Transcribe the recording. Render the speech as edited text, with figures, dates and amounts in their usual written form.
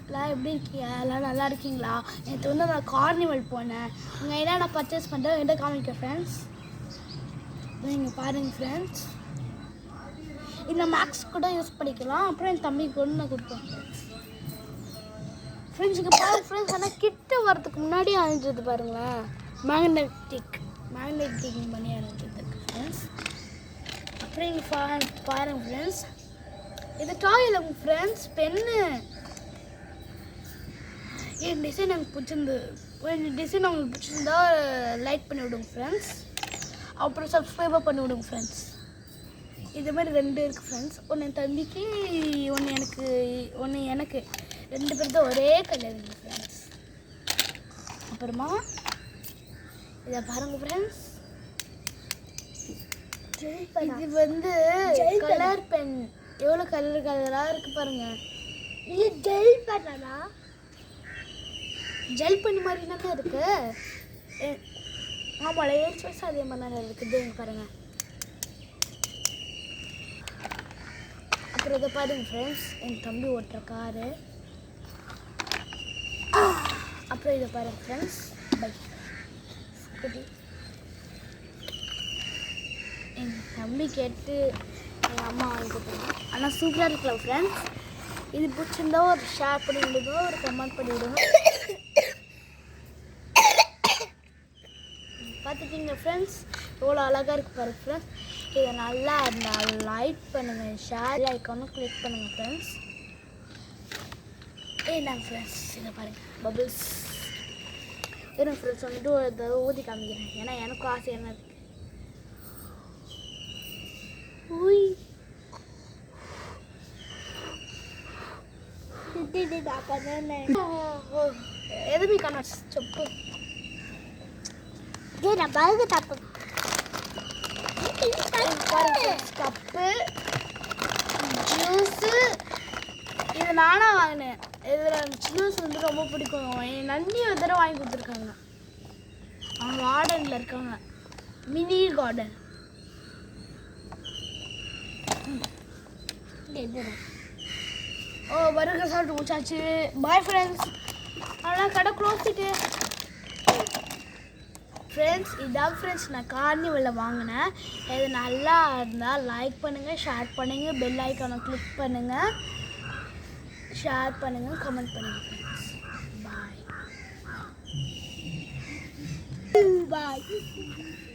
எல்லாம் எப்படி இருக்கீங்க? எல்லாம் நல்லா இருக்கீங்களா? நேற்று வந்து நான் கார்னிவல் போனேன். இங்கே என்ன நான் பர்ச்சேஸ் பண்ணுறேன் என்கிட்ட காமிக்க ஃப்ரெண்ட்ஸ். நீங்கள் பாருங்கள் ஃப்ரெண்ட்ஸ், இந்த மேக்ஸ் கூட யூஸ் பண்ணிக்கலாம். அப்புறம் என் தம்பிக்கு ஒன்று நான் கொடுப்பேன் ஃப்ரெண்ட்ஸ். இங்கே பாருங்கள் ஃப்ரெண்ட்ஸ், ஆனால் கிட்ட வரதுக்கு முன்னாடி அணிஞ்சது பாருங்களேன், மேக்னெட்டிக் பண்ணி அணிஞ்சதுக்கு ஃப்ரெண்ட்ஸ். அப்புறம் இங்கே பாருங்கள் ஃப்ரெண்ட்ஸ், இது டாயில் ஃப்ரெண்ட்ஸ், பென்னு. என் டிசைன் எனக்கு பிடிச்சிருந்து. என் டிசைன் உங்களுக்கு பிடிச்சிருந்தா லைக் பண்ணி விடுங்க ஃப்ரெண்ட்ஸ். அப்புறம் சப்ஸ்கிரைபாக பண்ணி விடுங்க ஃப்ரெண்ட்ஸ். இது மாதிரி 2 இருக்குது ஃப்ரெண்ட்ஸ். ஒன்று என் தம்பிக்கு, ஒன்று எனக்கு 2 பேர் தான் ஒரே கலர் இருக்குது ஃப்ரெண்ட்ஸ். அப்புறமா இதை பாருங்கள் ஃப்ரெண்ட்ஸ், இது வந்து கலர் பென். எவ்வளோ கலராக இருக்குது பாருங்கள். இது ஜெல் பென்னா? ஜெல் பண்ணி மாதிரி தானே இருக்குது. ஆமாம், ஏஜ் வயசு அதே மாதிரி தானே இருக்குது. இங்கே பாருங்கள். அப்புறம் இதை பாருங்கள் ஃப்ரெண்ட்ஸ், என் தம்பி ஓட்டுற காரு. அப்புறம் இதை பாருங்கள் ஃப்ரெண்ட்ஸ், பைக் ஸ்கூட்டி. என் தம்பி கேட்டு எங்கள் அம்மா வாங்கி கொடுத்தாங்க. ஆனால் சூப்பராக இருக்கலாம் ஃப்ரெண்ட்ஸ். இது பிடிச்சிருந்தா ஒரு ஷேர் பண்ணி விடுங்க, ஒரு கமெண்ட் பண்ணி விடுங்க. பார்த்துக்கிங்க ஃப்ரெண்ட்ஸ், எவ்வளோ அழகாக இருக்குது பாருங்கள் ஃப்ரெண்ட்ஸ். இதை நல்லா லைக் பண்ணுங்கள், ஷேர் ஐக்கானும் கிளிக் பண்ணுங்கள் ஃப்ரெண்ட்ஸ். நாங்கள் ஃப்ரெண்ட்ஸ் இதை பாருங்கள், பபிள்ஸ். இருங்க ஃப்ரெண்ட்ஸ், வந்துட்டு ஒரு தடவை ஊதி காமிக்கிறேன், ஏன்னா எனக்கும் ஆசை என்ன இருக்குது. எதுவுமே காண செப்பு கப்பு, ஜூஸு. இது நானாக வாங்கினேன். இதில் ஜூஸ் வந்து ரொம்ப பிடிக்கும். என் நந்தி ஒரு தடவை வாங்கி கொடுத்துருக்காங்க. அவங்க கார்டனில் இருக்காங்க, மினி கார்டன். பர்கர் சாப்பிட்டு முடிச்சாச்சு. Bye friends. ஆனால் கடை க்ளோஸிட்டு ஃப்ரெண்ட்ஸ். இதான் ஃப்ரெண்ட்ஸ், நான் கார்னிவலில் வாங்கினேன். இது நல்லா இருந்தால் லைக் பண்ணுங்கள், ஷேர் பண்ணுங்கள், பெல் ஐக்கானை கிளிக் பண்ணுங்கள், ஷேர் பண்ணுங்கள், கமெண்ட் பண்ணுங்கள் ஃப்ரெண்ட்ஸ். பாய்.